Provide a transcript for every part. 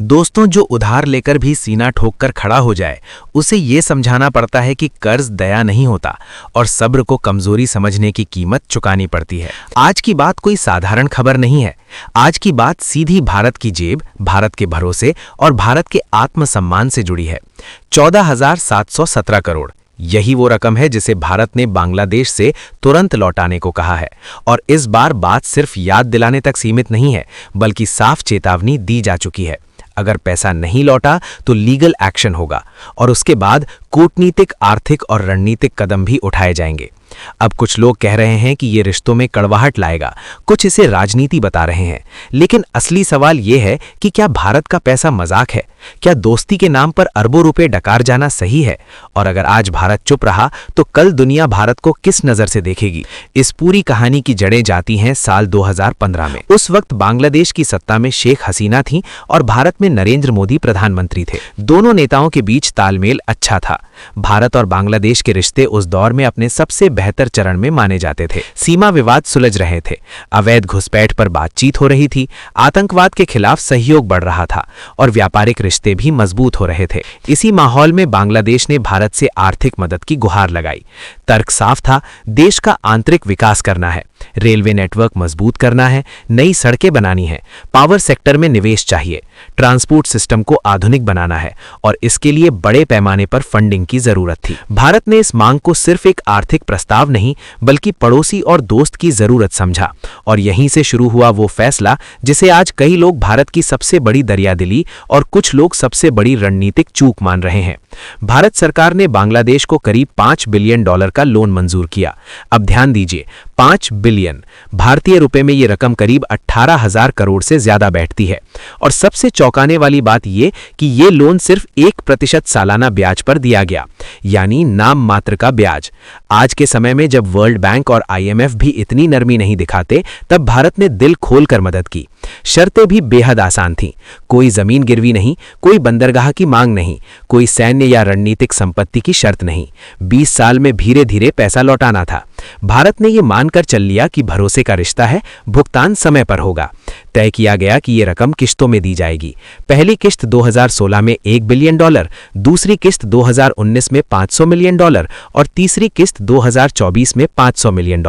दोस्तों, जो उधार लेकर भी सीना ठोक कर खड़ा हो जाए, उसे ये समझाना पड़ता है कि कर्ज दया नहीं होता और सब्र को कमजोरी समझने की कीमत चुकानी पड़ती है। आज की बात कोई साधारण खबर नहीं है। आज की बात सीधी भारत की जेब, भारत के भरोसे और भारत के आत्मसम्मान से जुड़ी है। 14,717 करोड़, यही वो रकम है जिसे भारत ने बांग्लादेश से तुरंत लौटाने को कहा है। और इस बार बात सिर्फ याद दिलाने तक सीमित नहीं है, बल्कि साफ चेतावनी दी जा चुकी है। अगर पैसा नहीं लौटा तो लीगल एक्शन होगा और उसके बाद कूटनीतिक, आर्थिक और रणनीतिक कदम भी उठाए जाएंगे। अब कुछ लोग कह रहे हैं कि ये रिश्तों में कड़वाहट लाएगा, कुछ इसे राजनीति बता रहे हैं। लेकिन असली सवाल ये है कि क्या भारत का पैसा मजाक है? क्या दोस्ती के नाम पर अरबों रुपए डकार जाना सही है? और अगर आज भारत चुप रहा तो कल दुनिया भारत को किस नजर से देखेगी? इस पूरी कहानी की जड़ें जाती हैं साल 2015 में। उस वक्त बांग्लादेश की सत्ता में शेख हसीना थी और भारत में नरेंद्र मोदी प्रधानमंत्री थे। दोनों नेताओं के बीच तालमेल अच्छा था। भारत और बांग्लादेश के रिश्ते उस दौर में अपने सबसे बेहतर चरण में माने जाते थे। सीमा विवाद सुलझ रहे थे, अवैध घुसपैठ पर बातचीत हो रही थी, आतंकवाद के खिलाफ सहयोग बढ़ रहा था और व्यापारिक रिश्ते भी मजबूत हो रहे थे। इसी माहौल में बांग्लादेश ने भारत से आर्थिक मदद की गुहार लगाई। तर्क साफ था, देश का आंतरिक विकास करना है, रेलवे नेटवर्क मजबूत करना है, नई सड़कें बनानी है, पावर सेक्टर में निवेश चाहिए, ट्रांसपोर्ट सिस्टम को आधुनिक बनाना है और इसके लिए बड़े पैमाने पर फंडिंग की जरूरत थी। भारत ने इस मांग को सिर्फ एक आर्थिक प्रस्ताव नहीं, बल्कि पड़ोसी और दोस्त की जरूरत समझा और यहीं से शुरू हुआ वो फैसला जिसे आज कई लोग भारत की सबसे बड़ी दरियादिली और कुछ लोग सबसे बड़ी रणनीतिक चूक मान रहे हैं। भारत सरकार ने बांग्लादेश को करीब $5 बिलियन का लोन मंजूर किया। अब ध्यान दीजिए, 5 बिलियन भारतीय रुपए में ये रकम करीब 18,000 करोड़ से ज्यादा बैठती है। और सबसे चौंकाने वाली बात ये कि ये लोन सिर्फ 1% सालाना ब्याज पर दिया गया, यानी नाम मात्र का ब्याज। आज के समय में जब वर्ल्ड बैंक और IMF भी इतनी नरमी नहीं दिखाते, तब भारत ने दिल खोलकर मदद की। शर्तें भी बेहद आसान थीं। कोई जमीन गिरवी नहीं, कोई बंदरगाह की मांग नहीं, कोई सैन्य या रणनीतिक संपत्ति की शर्त नहीं। 20 साल में धीरे धीरे पैसा लौटाना था। भारत ने यह मानकर चल लिया कि भरोसे का रिश्ता है, भुगतान समय पर होगा। तय किया गया कि यह रकम किश्तों में दी जाएगी। पहली किश्त 2016 में $1 बिलियन, दूसरी किश्त 2019 में $500 मिलियन और तीसरी किश्त 2024 में $500 मिलियन।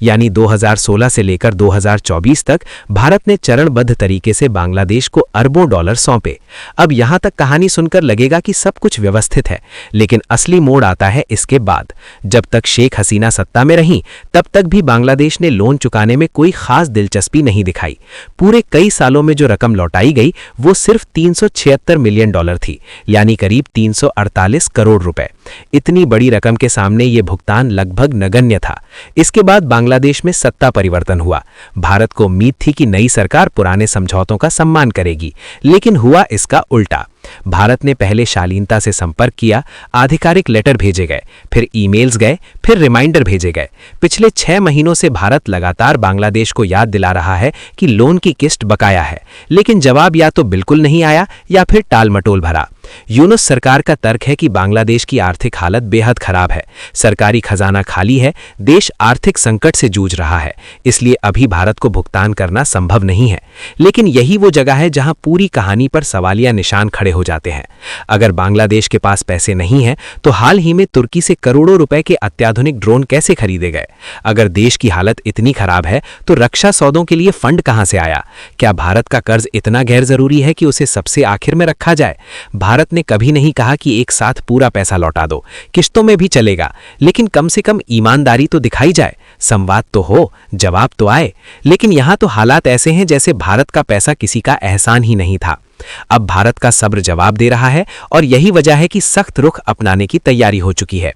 यानी 2016 से लेकर 2024 तक भारत ने चरणबद्ध तरीके से बांग्लादेश को अरबों डॉलर सौंपे। अब यहां तक कहानी सुनकर लगेगा कि सब कुछ व्यवस्थित है, लेकिन असली मोड़ आता है इसके बाद। जब तक शेख हसीना सत्ता में रही, तब तक भी बांग्लादेश ने लोन चुकाने में कोई खास दिलचस्पी नहीं दिखाई। पूरे कई सालों में जो रकम लौटाई गई वो सिर्फ $376 मिलियन थी, यानी करीब 348 करोड़ रुपए। इतनी बड़ी रकम के सामने ये भुगतान लगभग नगण्य था। इसके बाद बांग्लादेश में सत्ता परिवर्तन हुआ। भारत को उम्मीद थी कि नई सरकार पुराने समझौतों का सम्मान करेगी, लेकिन हुआ इसका उल्टा। भारत ने पहले शालीनता से संपर्क किया, आधिकारिक लेटर भेजे गए, फिर ईमेल्स गए, फिर रिमाइंडर भेजे गए। पिछले 6 महीनों से भारत लगातार बांग्लादेश को याद दिला रहा है कि लोन की किस्त बकाया है, लेकिन जवाब या तो बिल्कुल नहीं आया या फिर टालमटोल भरा। यूनुस सरकार का तर्क है कि बांग्लादेश की आर्थिक हालत बेहद खराब है, सरकारी खजाना खाली है, देश आर्थिक संकट से जूझ रहा है, इसलिए अभी भारत को भुगतान करना संभव नहीं है। लेकिन यही वो जगह है जहां पूरी कहानी पर सवालिया निशान खड़े हो जाते हैं। अगर बांग्लादेश के पास पैसे नहीं हैं, तो हाल ही में तुर्की से करोड़ों रुपए के अत्याधुनिक ड्रोन कैसे खरीदे गए? अगर देश की हालत इतनी खराब है, तो रक्षा सौदों के लिए फंड कहां से आया? क्या भारत का कर्ज इतना गैर जरूरी है कि उसे सबसे आखिर में रखा जाए? भारत ने कभी नहीं कहा कि एक साथ पूरा पैसा लौटा दो, किश्तों में भी चलेगा, लेकिन कम से कम ईमानदारी तो दिखाई जाए, संवाद तो हो, जवाब तो आए। लेकिन यहां तो हालात ऐसे हैं जैसे भारत का पैसा किसी का एहसान ही नहीं था। अब भारत का सब्र जवाब दे रहा है और यही वजह है कि सख्त रुख अपनाने की तैयारी हो चुकी है।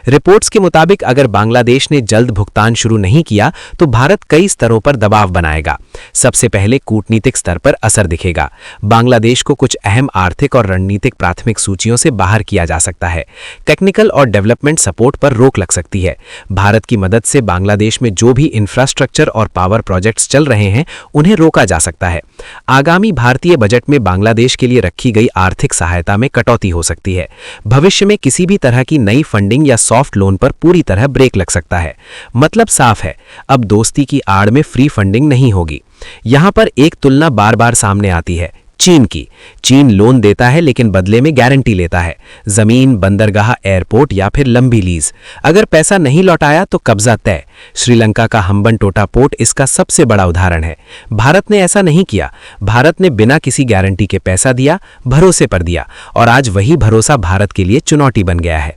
रिपोर्ट्स के मुताबिक अगर बांग्लादेश ने जल्द भुगतान शुरू नहीं किया तो भारत कई स्तरों पर दबाव बनाएगा। सबसे पहले कूटनीतिक स्तर पर असर दिखेगा। बांग्लादेश को कुछ अहम आर्थिक और रणनीतिक प्राथमिक सूचियों से बाहर किया जा सकता है। टेक्निकल और डेवलपमेंट सपोर्ट पर रोक लग सकती है। भारत की मदद से बांग्लादेश में जो भी इंफ्रास्ट्रक्चर और पावर प्रोजेक्ट्स चल रहे हैं उन्हें रोका जा सकता है। आगामी भारतीय बजट में बांग्लादेश के लिए रखी गई आर्थिक सहायता में कटौती हो सकती है। भविष्य में किसी भी तरह की नई फंडिंग या सॉफ्ट लोन पर पूरी तरह ब्रेक लग सकता है। मतलब साफ है, अब दोस्ती की आड़ में फ्री फंडिंग नहीं होगी। यहां पर एक तुलना बार बार सामने आती है, चीन की। चीन लोन देता है लेकिन बदले में गारंटी लेता है, जमीन, बंदरगाह, एयरपोर्ट या फिर लंबी लीज। अगर पैसा नहीं लौटाया तो कब्जा तय। श्रीलंका का हम्बनटोटा पोर्ट इसका सबसे बड़ा उदाहरण है। भारत ने ऐसा नहीं किया। भारत ने बिना किसी गारंटी के पैसा दिया, भरोसे पर दिया, और आज वही भरोसा भारत के लिए चुनौती बन गया है।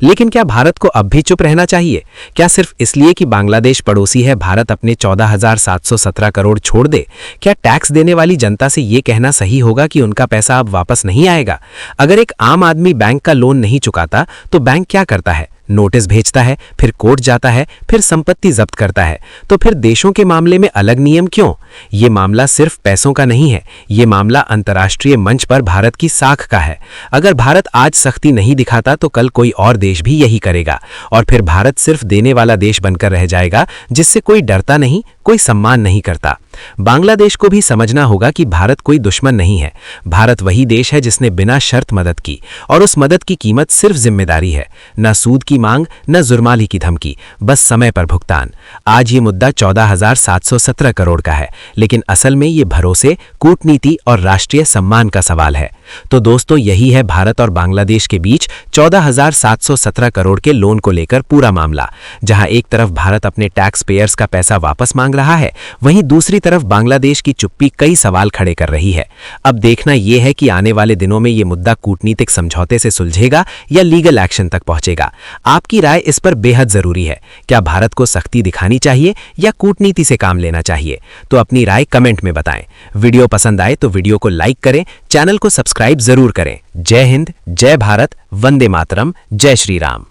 लेकिन क्या भारत को अब भी चुप रहना चाहिए? क्या सिर्फ इसलिए कि बांग्लादेश पड़ोसी है भारत अपने 14,717 करोड़ छोड़ दे? क्या टैक्स देने वाली जनता से यह कहना सही होगा कि उनका पैसा अब वापस नहीं आएगा? अगर एक आम आदमी बैंक का लोन नहीं चुकाता तो बैंक क्या करता है? नोटिस भेजता है, फिर कोर्ट जाता है, फिर संपत्ति जब्त करता है। तो फिर देशों के मामले में अलग नियम क्यों? ये मामला सिर्फ पैसों का नहीं है, ये मामला अंतर्राष्ट्रीय मंच पर भारत की साख का है। अगर भारत आज सख्ती नहीं दिखाता तो कल कोई और देश भी यही करेगा, और फिर भारत सिर्फ देने वाला देश बनकर रह जाएगा, जिससे कोई डरता नहीं, कोई सम्मान नहीं करता। बांग्लादेश को भी समझना होगा कि भारत कोई दुश्मन नहीं है। भारत वही देश है जिसने बिना शर्त मदद की, और उस मदद की कीमत सिर्फ जिम्मेदारी है, न सूद की मांग, न जुर्माने की धमकी, बस समय पर भुगतान। आज ये मुद्दा 14,717 करोड़ का है, लेकिन असल में ये भरोसे, कूटनीति और राष्ट्रीय सम्मान का सवाल है। तो दोस्तों, यही है भारत और बांग्लादेश के बीच 14,717 करोड़ के लोन को लेकर पूरा मामला। जहां एक तरफ भारत अपने टैक्स पेयर्स का पैसा वापस मांग रहा है, वहीं दूसरी तरफ बांग्लादेश की चुप्पी कई सवाल खड़े कर रही है। अब देखना यह है कि आने वाले दिनों में यह मुद्दा कूटनीतिक समझौते से सुलझेगा या लीगल एक्शन तक पहुंचेगा। आपकी राय इस पर बेहद जरूरी है। क्या भारत को सख्ती दिखानी चाहिए या कूटनीति से काम लेना चाहिए? तो अपनी राय कमेंट में बताएं। वीडियो पसंद आए तो वीडियो को लाइक करें, चैनल को सब्सक्राइब जरूर करें। जय हिंद, जय भारत, वंदे मातरम, जय श्री राम।